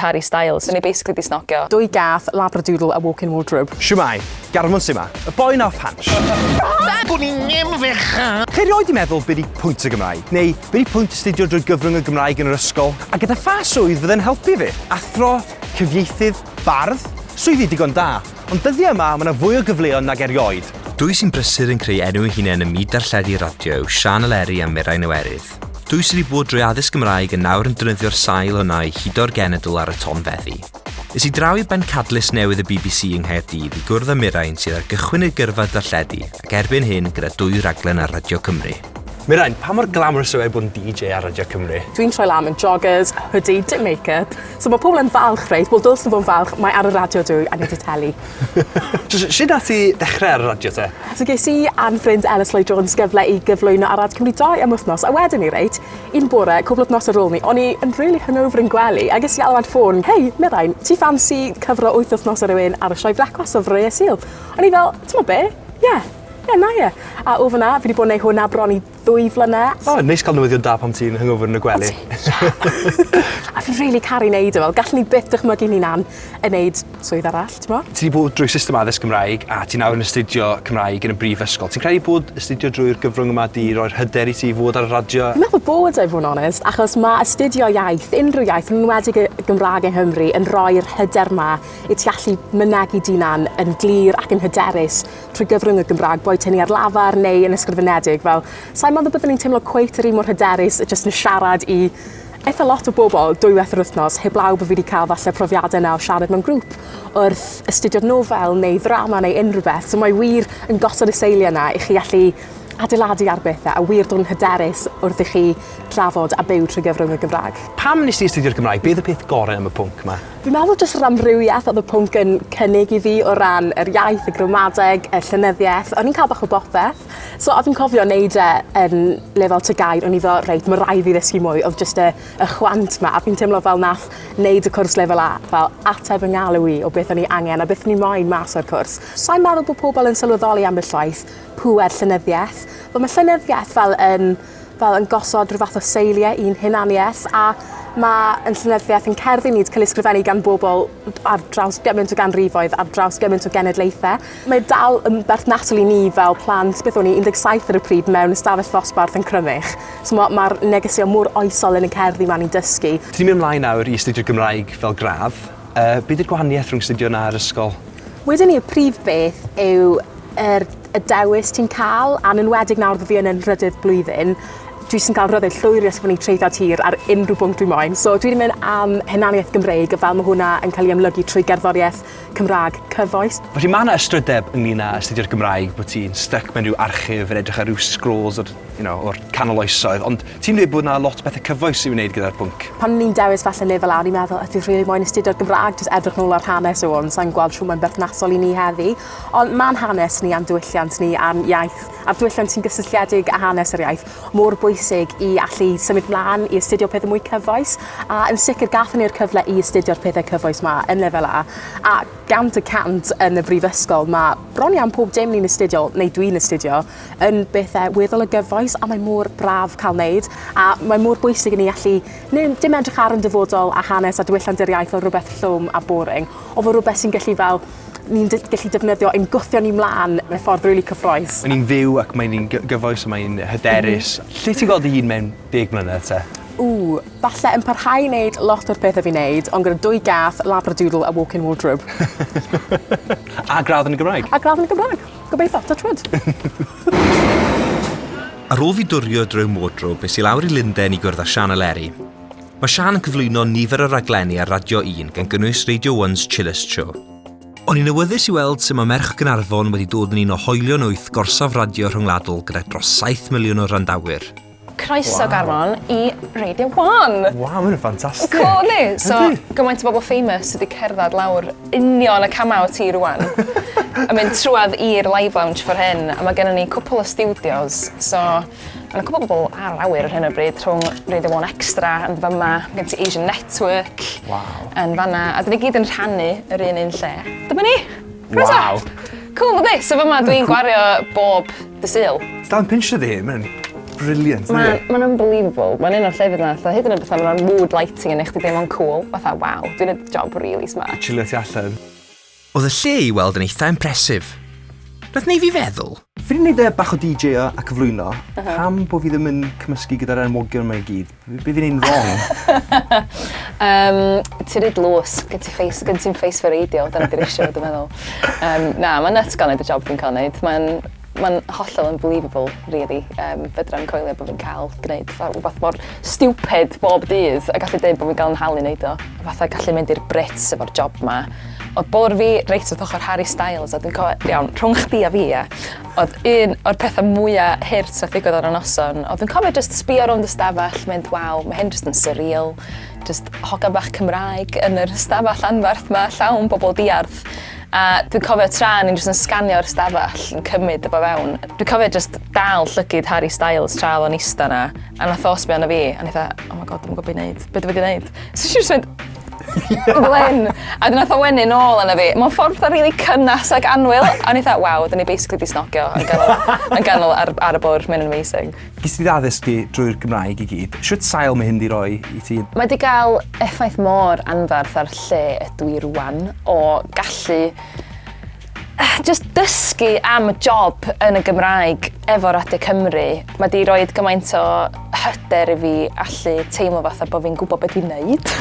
Harry Styles. So ni basically di snogio. Dwy gath, labradoodle a walk-in wardrobe. Siwmai, Garmon syma, y boi na Panch. Bwn i'n fecha. Chi erioed i meddwl beth i pwynt y Gymraeg? Neu beth i pwynt astudio drwy gyfrwng y Gymraeg yn yr ysgol? A gyda pha swydd fydde'n helpu fi? Athro, cyfieithydd, bardd? Swyddi digon da. Ond dyddiau yma, mae yna fwy o gyfleoedd nag erioed. Dwy sy'n brysur yn creu enw ei hunain yn myd darlledu radio yw Sian Eleri a Mirain Iwerydd. Dwy sydd wedi bod drwy addysg Gymraeg yn nawr yn defnyddio'r sail hwnna i hudo'r genedl ar y ton feddi. Nes i draw i bencadlys newydd y BBC yng Nghaerdydd i gwrdd â Mirain sydd ar gychwyn y gyrfa darlledu ac erbyn hyn gyda 2 raglen ar Radio Cymru. Mirain, pa mor glamorous yw e bod yn DJ ar Radio Cymru? Dwi'n troi lan yn joggers, hoodie, dim make-up. So mae pobl yn falch reit, wel dylse nhw bod yn falch, mae ar y radio dwi a nid y teli. Sut nath ti ddechrau ar y radio te? So ges i a'n ffrind Ellis Lloyd Jones gyfle i gyflwyno ar Radio Cymru 2 am wythnos, a wedyn ni reit, un bore, cwbl wythnos ar ôl ni, o'n i yn really hungover yn gwely, a ges i alwad ffôn, hei, Mirain, ti fancy cyfro 8 wythnos ar rywun ar y sioe brecwas o Froe Sul? O'n i fel, ti'n mo be? Na ie. A o fyna, fi wedi bod yn neud hwnna bron i 2 flynedd. O, neis cael newyddion da pam ti'n hungover yn y gwely. A fi'n really caru neud o, fel gallwn ni byth dychmygu ni'n an yn neud swydd arall, ti'n mo? Ti wedi bod drwy system addysg Gymraeg a ti nawr yn astudio Cymraeg yn y brifysgol. Ti'n credu bod astudio drwy'r gyfrwng yma di roi'r hyder i ti fod ar y radio? Fi'n meddwl bod, i fod yn onest, achos mae astudio iaith, unrhyw iaith, yn enwedig y Gymraeg yng Nghymru, yn rhoi'r hyder yma i ti allu mynegu dinan yn glir ac yn hyderus trwy gyfrwng y Gymraeg, boed hynny ar lafar neu yn ysgrifenedig. Fel, sa'n meddwl byddwn ni'n teimlo cweit yr un mor hyderus jyst yn siarad i eitha lot o bobl 2 wythnos heblaw bod fi wedi cael falle profiadau yna o siarad mewn grŵp wrth astudio nofel neu ddrama neu unrhyw beth. So mae wir yn gosod y seiliau yna i chi allu adeiladu ar bethau a wir dod yn hyderus wrth i chi trafod a byw trwy gyfrwng y Gymraeg. Pam nes ti astudio'r Gymraeg? Beth y peth gorau am y pwnc yma? Fi'n meddwl jyst yr amrywiaeth oedd y pwnc yn cynnig i fi o ran yr iaith, y gramadeg, y llenyddiaeth. O'n i'n cael bach o bopeth. So a fi'n cofio wneud yn lefel Tygau, o'n i fel, reit, mae rai fi ddysgu mwy, oedd jyst y chwant yma. A fi'n teimlo fel nath wneud y cwrs lefel A, fel ateb yng ngalw i o beth o'n i angen a beth o'n i moyn mas o'r cwrs. Sa'n meddwl bod pobl yn sylweddoli am y llaeth pŵer llenyddiaeth. Fel mae llenyddiaeth fel yn gosod rhyw fath o seiliau i'n hunaniaeth a mae llenyddiaeth yn cerddi ni cael ei ysgrifennu gan bobl ar draws gymaint o ganrifoedd, ar draws gymaint o genedlaethau. Mae dal yn berthnasol i ni fel plant, beth o'n i, 17 ar y pryd mewn ystafell ddosbarth yn Crymych. So mae'r negesio mor oesol yn y cerddi ma'n i'n dysgu. Ti'n mynd ymlaen nawr i astudio Gymraeg fel gradd. Beth yw'r gwahaniaeth rhwng astudio yna ar ysgol? Wedyn ni y prif beth yw y dewis ti'n cael, a'n enwedig nawr bod fi yn rydydd blwyddyn, dwi sy'n cael ryddid llwyr ys bod ni'n treiddio tir ar unrhyw bwnc dwi'n moyn. So dwi wedi mynd am hunaniaeth Gymreig a fel mae hwnna yn cael ei ymlygu trwy gerddoriaeth Cymraeg cyfoes. Felly mae yna ystrydeb ynglyn â astudio'r Gymraeg bod ti'n stuck mewn rhyw archif yn edrych ar rhyw scrolls o'r canol oesoedd, ond ti'n dweud bod yna lot o bethau cyfoes i'w wneud gyda'r bwnc? Pan ni'n dewis falle lefel A, ni'n meddwl, ydw i rili moyn astudio'r Gymraeg, jyst edrych nôl ar hanes o hwn, sa'n gweld siw mae'n berthnasol i ni heddi. Ond ma'n hanes ni a'n diwylliant ni a'n iaith, a'r diwylliant sy'n gysylltiedig â hanes yr iaith, mor bwysig i allu symud mlaen i astudio pethau mwy cyfoes, a yn sicr gathon ni'r cyfle i astudio'r pethau cyfoes yma yn lefel A. A 100% yn y brifysgol, mae bron iawn pob dim ni'n astudio, neu dwi'n astudio, yn bethau weddol y gyfoes, a mae mor braf cael wneud, a mae mor bwysig i ni allu, dim edrych ar yn dyfodol a hanes a diwylliant yr iaith fel rhywbeth llwm a boring, o fel rhywbeth sy'n gallu fel, ni'n gallu defnyddio ein gwthio ni mlaen mewn ffordd rili cyffroes. Mae'n fyw ac mae'n gyfoes a mae'n hyderus. Lle ti'n gweld ei hun mewn 10 mlynedd te? Falle yn parhau wneud lot o'r pethau fi'n wneud, ond gyda 2 gath, labradoodle a walk-in wardrobe. A gradd yn y Gymraeg? A gradd yn y Gymraeg. Gobeithio, touch wood. Ar ôl fi dwrio drwy'n wardrobe, es i lawr i Lundain i gwrdd â Sian Eleri. Mae Sian yn cyflwyno nifer o raglenni ar Radio 1 gan gynnwys Radio 1's Chillest Show. O'n i'n awyddus i weld sut mae merch Gaernarfon wedi dod yn un o hoelion 8 gorsaf radio rhyngwladol gyda dros 7 miliwn o randawyr. Croeso Garmon i Radio 1. Waw, mae'n ffantastig. Cool, ni? So, gymaint o bobl famous sydd wedi cerdded lawr union y cama o ti rwan. A mynd trwad i'r live lounge ffordd hyn, a mae gennym ni cwpl o studios. So, mae'n cwpl o bobl ar yr awyr ar hyn o bryd rhwng Radio 1 Extra yn fyma, gen ti Asian Network yn fanna, a dyn ni gyd yn rhannu yr un lle. Dyma ni! Croeso! Wow! Cool, ydy? So fyma dwi'n gwario bob dy Sul. Sta'n pinch ydi hyn, mae'n brilliant, Mae'n unbelievable. Mae'n un o'r llefydd yna. Hyd yn oed beth mae'n mood lighting yn eich di deimlo'n cool. Fatha, waw, dwi'n neud job really smart. Chilio ti allan. Oedd y lle i weld yn eitha impresif. Nath neu fi feddwl. Fi wedi gwneud bach o DJ a cyflwyno, pam bod fi ddim yn cymysgu gyda'r enwogion yma i gyd? Be fi'n ein wrong? Ti'n rhaid lws, gen ti'n face for radio, dyna di'r issue, dwi'n meddwl. Na, mae'n nuts gael neud y job fi'n cael neud. Mae'n hollol unbelievable, really. Fedra'n coelio bod fi'n cael gwneud rhywbeth mor stupid bob dydd a gallu dweud bod fi'n cael yn halu neud o. Fatha gallu mynd i'r Brits efo'r job ma. Oedd bor fi reit wrth ochr Harry Styles, a dwi'n cofio, iawn, rhwng chdi a fi, oedd un o'r pethau mwyaf hirt a ddigwydd ar y noson. Oedd dwi'n cofio just sbio rownd y stafell, mynd, waw, mae hyn just yn surreal. Just hogan bach Cymraeg yn yr stafell anferth ma, llawn bobl diarth. A dwi'n cofio tra ni'n just yn sganio'r stafell, yn cymryd efo fewn. Dwi'n cofio just dal llygyd Harry Styles tra oedd o'n ista na, a nath o sbio arno fi, a nath oh my god, dwi'n gwybod beth i wneud, beth dwi wedi wneud. So just mynd, Glen, a dyna nath o wenu nôl yna fi. Mae'n ffordd rili cynnas ac anwyl, a ni waw, dyn ni basically di snogio yn ganol ar y bwrdd, mae'n amazing. Gys ti ddadysgu drwy'r Gymraeg i gyd, siwt sail mae hyn di roi i ti? Mae di gael effaith mor anferth ar lle ydw i rwan o gallu just dysgu am y job yn y Gymraeg efo Radio Cymru. Mae di roi gymaint o hyder i fi allu teimlo fatha bod fi'n gwybod beth dwi'n neud.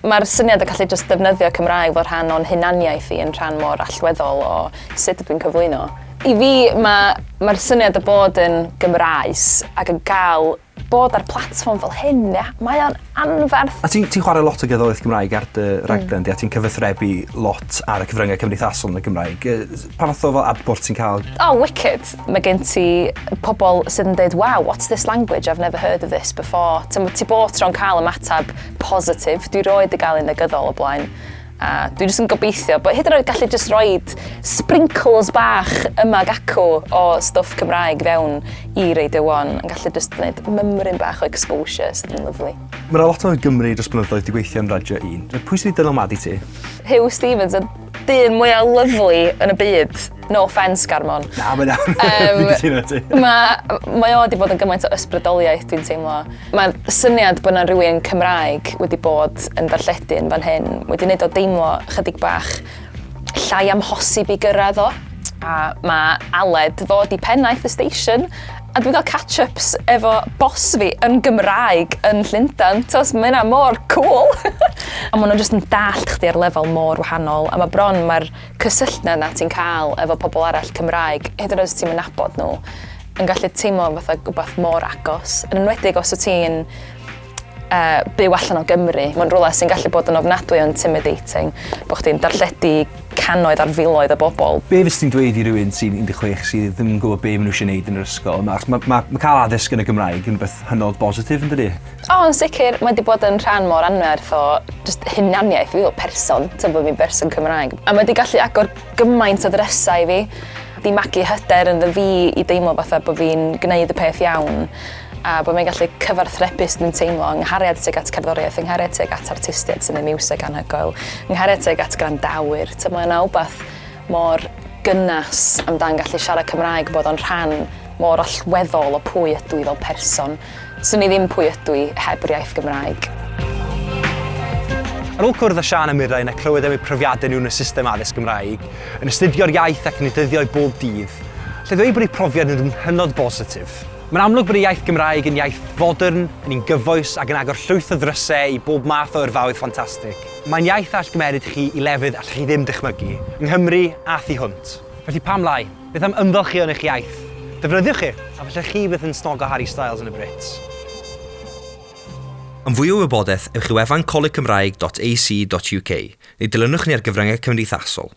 Mae'r syniad o gallu just defnyddio Cymraeg fel rhan o'n hunaniaeth i yn rhan mor allweddol o sut dwi'n cyflwyno. I fi, mae'r syniad o bod yn Gymraes ac yn gael bod ar platfform fel hyn, mae o'n anferth. A ti'n chwarae lot o gerddoriaeth Gymraeg ar dy raglen, a ti'n cyfathrebu lot ar y cyfryngau cymdeithasol yn y Gymraeg. Pa fath o fel adbort ti'n cael? Oh, wicked. Mae gen ti pobl sydd yn dweud, wow, what's this language? I've never heard of this before. Ti bod tro'n cael ymateb positif. Dwi roed i gael un negyddol o blaen. A dwi jyst yn gobeithio, but hyd yn oed gallu jyst roed sprinkles bach yma ac acw o stwff Cymraeg fewn i Radio 1 yn gallu jyst gwneud mymryn bach o exposure sydd yn lyflu. Mae lot o Gymru dros blynyddoedd di gweithio yn Radio 1. Pwy sydd wedi dylanwadu ti? Hugh Stevens, y dyn mwyaf lyflu yn y byd. No offence, Garmon. Na, fi gyda'n ti. Mae o wedi bod yn gymaint o ysbrydoliaeth, dwi'n teimlo. Mae'r syniad bod yna rhywun Cymraeg wedi bod yn darlledu yn fan hyn, wedi wneud o deimlo chydig bach llai amhosib i gyrraedd o. A mae Aled fod i pennaeth y station, a dwi'n cael catch-ups efo boss fi yn Gymraeg yn Llundain. Mae hynna mor cool. A maen nhw jyst yn dallt chdi ar lefel mor wahanol. A mae bron mae'r cysylltna na ti'n cael efo pobl arall Cymraeg, hyd yn oed os ti'n nabod nhw, yn gallu teimlo fatha rhywbeth mor agos. Yn enwedig os wyt ti'n byw allan o Gymru. Mae'n rhywle sy'n gallu bod yn ofnadwy o intimidating, bod chdi'n darlledu cannoedd ar filoedd o bobl. Be fes ti'n dweud i rywun sy'n 16 sydd ddim yn gwybod be maen nhw eisiau gwneud yn yr ysgol? Mae cael addysg yn y Gymraeg yn beth hynod bositif yn dydi? O, yn sicr, mae wedi bod yn rhan mor anferth o just hunaniaeth fi fel person, ti'n bod fi'n berson Cymraeg. A mae wedi gallu agor gymaint o ddrysau fi, di magu hyder yn fi i deimlo fatha bod fi'n gwneud y peth iawn. A bod mae'n gallu cyfarthrebu sydd yn teimlo yng nghariad tuag at cerddoriaeth, yng nghariad tuag at artistiaid sy'n ei miwsig anhygoel, yng nghariad tuag at grandawyr. Mae yna wbeth mor gynnas amdan gallu siarad Cymraeg bod o'n rhan mor allweddol o pwy ydw i fel person. Swn i ddim pwy ydw i heb yr iaith Gymraeg. Ar ôl cwrdd â Siân a Mirain a clywed am eu profiadau nhw yn y system addysg Gymraeg, yn astudio'r iaith ac yn ei ddyddio i bob dydd, lle ddweud bod eu profiad nhw'n hynod bositif. Mae'n amlwg bod y iaith Gymraeg yn iaith fodern, yn un gyfoes ac yn agor llwyth o ddrysau i bob math o yrfaoedd ffantastig. Mae'n iaith all gymeryd chi i lefydd allwch chi ddim dychmygu, yng Nghymru a thu hwnt. Felly pam lai, beth am ymfalchio yn eich iaith? Defnyddiwch chi, a felly chi bydd yn snog o Harry Styles yn y Brits. Am fwy o wybodaeth, ewch i wefan colegcymraeg.ac.uk neu dilynwch ni ar gyfryngau cymdeithasol.